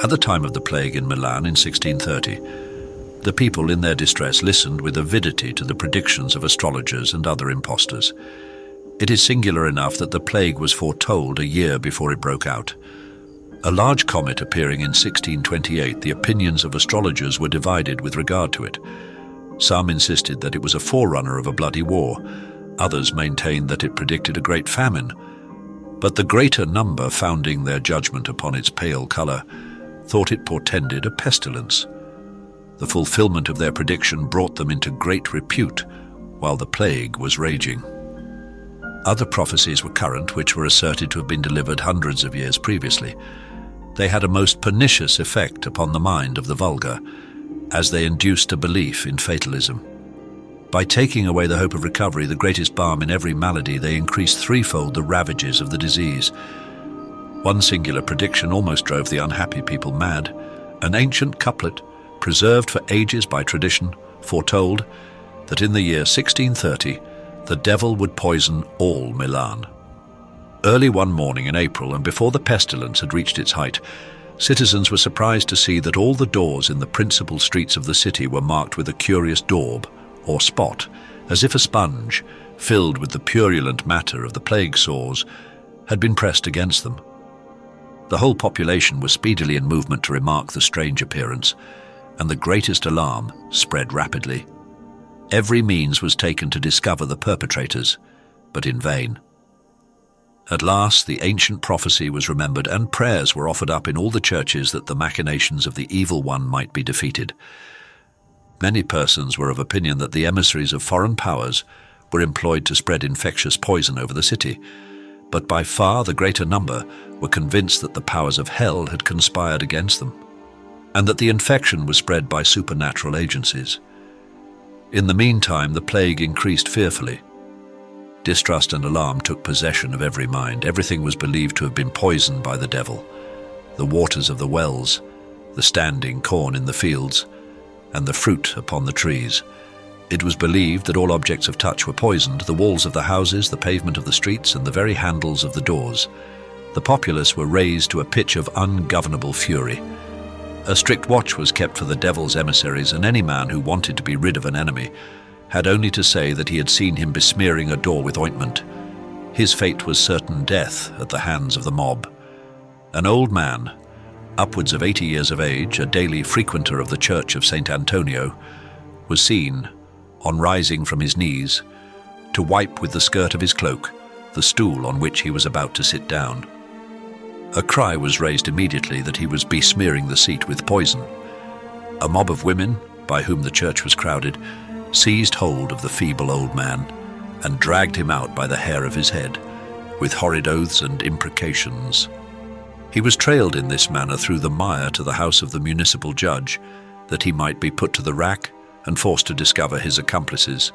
At the time of the plague in Milan in 1630, the people in their distress listened with avidity to the predictions of astrologers and other impostors. It is singular enough that the plague was foretold a year before it broke out. A large comet appearing in 1628, the opinions of astrologers were divided with regard to it. Some insisted that it was a forerunner of a bloody war. Others maintained that it predicted a great famine. But the greater number, founding their judgment upon its pale color, thought it portended a pestilence. The fulfillment of their prediction brought them into great repute, while the plague was raging. Other prophecies were current, which were asserted to have been delivered hundreds of years previously. They had a most pernicious effect upon the mind of the vulgar, as they induced a belief in fatalism. By taking away the hope of recovery, the greatest balm in every malady, they increased threefold the ravages of the disease. One singular prediction almost drove the unhappy people mad. An ancient couplet, preserved for ages by tradition, foretold that in the year 1630, the devil would poison all Milan. Early one morning in April, and before the pestilence had reached its height, citizens were surprised to see that all the doors in the principal streets of the city were marked with a curious daub, or spot, as if a sponge, filled with the purulent matter of the plague sores, had been pressed against them. The whole population was speedily in movement to remark the strange appearance, and the greatest alarm spread rapidly. Every means was taken to discover the perpetrators, but in vain. At last, the ancient prophecy was remembered, and prayers were offered up in all the churches that the machinations of the evil one might be defeated. Many persons were of opinion that the emissaries of foreign powers were employed to spread infectious poison over the city, but by far the greater number were convinced that the powers of hell had conspired against them, and that the infection was spread by supernatural agencies. In the meantime, the plague increased fearfully. Distrust and alarm took possession of every mind. Everything was believed to have been poisoned by the devil. The waters of the wells, the standing corn in the fields, and the fruit upon the trees. It was believed that all objects of touch were poisoned, the walls of the houses, the pavement of the streets, and the very handles of the doors. The populace were raised to a pitch of ungovernable fury. A strict watch was kept for the devil's emissaries, and any man who wanted to be rid of an enemy had only to say that he had seen him besmearing a door with ointment. His fate was certain death at the hands of the mob. An old man, upwards of 80 years of age, a daily frequenter of the church of St. Antonio, was seen, on rising from his knees, to wipe with the skirt of his cloak the stool on which he was about to sit down. A cry was raised immediately that he was besmearing the seat with poison. A mob of women, by whom the church was crowded, seized hold of the feeble old man and dragged him out by the hair of his head, with horrid oaths and imprecations. He was trailed in this manner through the mire to the house of the municipal judge, that he might be put to the rack and forced to discover his accomplices,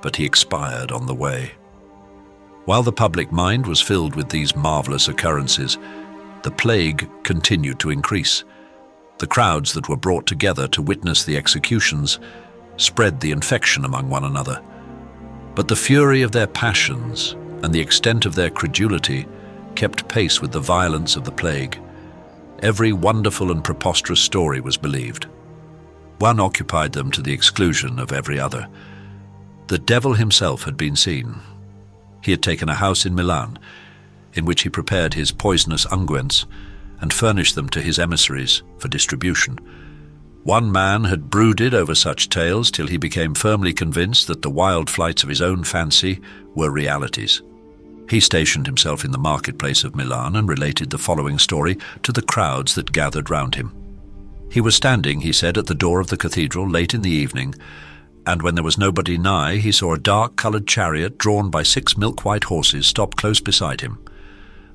but he expired on the way. While the public mind was filled with these marvelous occurrences, the plague continued to increase. The crowds that were brought together to witness the executions spread the infection among one another. But the fury of their passions and the extent of their credulity kept pace with the violence of the plague. Every wonderful and preposterous story was believed. One occupied them to the exclusion of every other. The devil himself had been seen. He had taken a house in Milan, in which he prepared his poisonous unguents and furnished them to his emissaries for distribution. One man had brooded over such tales till he became firmly convinced that the wild flights of his own fancy were realities. He stationed himself in the marketplace of Milan and related the following story to the crowds that gathered round him. He was standing, he said, at the door of the cathedral late in the evening, and when there was nobody nigh, he saw a dark-coloured chariot drawn by 6 milk-white horses stop close beside him.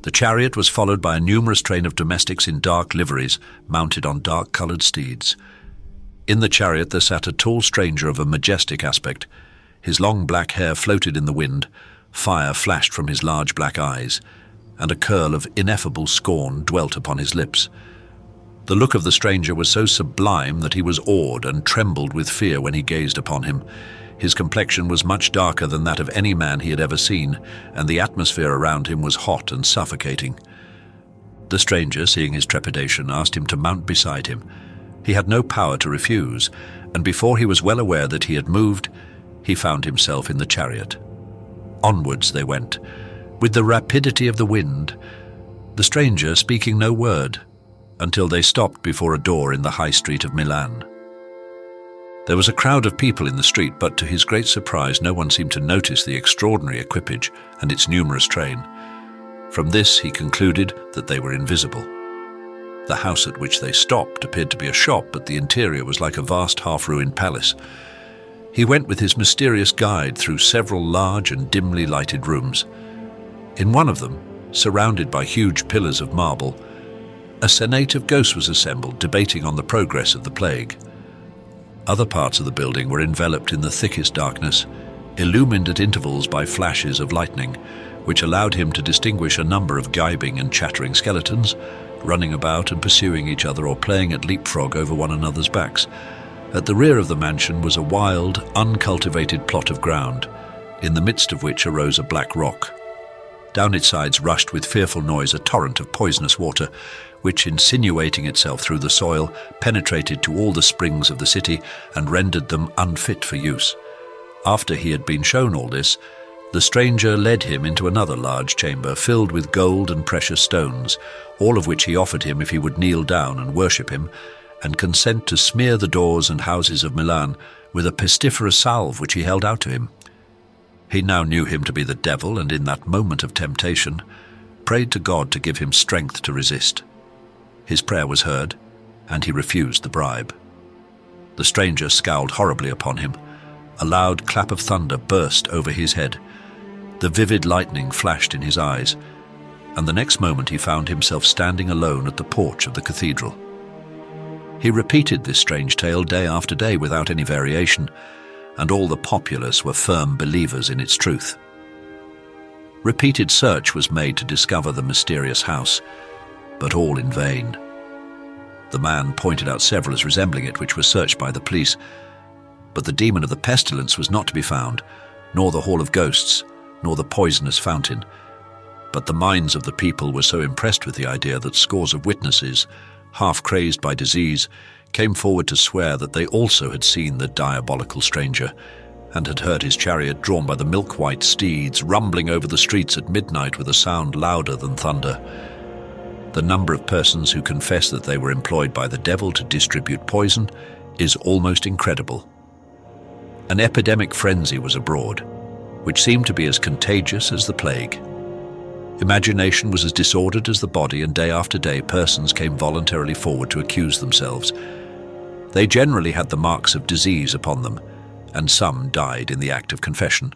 The chariot was followed by a numerous train of domestics in dark liveries, mounted on dark-coloured steeds. In the chariot there sat a tall stranger of a majestic aspect. His long black hair floated in the wind, fire flashed from his large black eyes, and a curl of ineffable scorn dwelt upon his lips. The look of the stranger was so sublime that he was awed and trembled with fear when he gazed upon him. His complexion was much darker than that of any man he had ever seen, and the atmosphere around him was hot and suffocating. The stranger, seeing his trepidation, asked him to mount beside him. He had no power to refuse, and before he was well aware that he had moved, he found himself in the chariot. Onwards they went, with the rapidity of the wind, the stranger speaking no word, until they stopped before a door in the high street of Milan. There was a crowd of people in the street, but to his great surprise no one seemed to notice the extraordinary equipage and its numerous train. From this he concluded that they were invisible. The house at which they stopped appeared to be a shop, but the interior was like a vast half-ruined palace. He went with his mysterious guide through several large and dimly lighted rooms. In one of them, surrounded by huge pillars of marble, a senate of ghosts was assembled, debating on the progress of the plague. Other parts of the building were enveloped in the thickest darkness, illumined at intervals by flashes of lightning, which allowed him to distinguish a number of gibing and chattering skeletons, running about and pursuing each other or playing at leapfrog over one another's backs. At the rear of the mansion was a wild, uncultivated plot of ground, in the midst of which arose a black rock. Down its sides rushed with fearful noise a torrent of poisonous water, which, insinuating itself through the soil, penetrated to all the springs of the city and rendered them unfit for use. After he had been shown all this, the stranger led him into another large chamber filled with gold and precious stones, all of which he offered him if he would kneel down and worship him, and consent to smear the doors and houses of Milan with a pestiferous salve which he held out to him. He now knew him to be the devil, and in that moment of temptation, prayed to God to give him strength to resist. His prayer was heard, and he refused the bribe. The stranger scowled horribly upon him. A loud clap of thunder burst over his head. The vivid lightning flashed in his eyes, and the next moment he found himself standing alone at the porch of the cathedral. He repeated this strange tale day after day without any variation, and all the populace were firm believers in its truth. Repeated search was made to discover the mysterious house, but all in vain. The man pointed out several as resembling it, which were searched by the police, but the demon of the pestilence was not to be found, nor the hall of ghosts, nor the poisonous fountain. But the minds of the people were so impressed with the idea that scores of witnesses, half crazed by disease, came forward to swear that they also had seen the diabolical stranger, and had heard his chariot drawn by the milk-white steeds rumbling over the streets at midnight with a sound louder than thunder. The number of persons who confess that they were employed by the devil to distribute poison is almost incredible. An epidemic frenzy was abroad, which seemed to be as contagious as the plague. Imagination was as disordered as the body, and day after day persons came voluntarily forward to accuse themselves. They generally had the marks of disease upon them, and some died in the act of confession.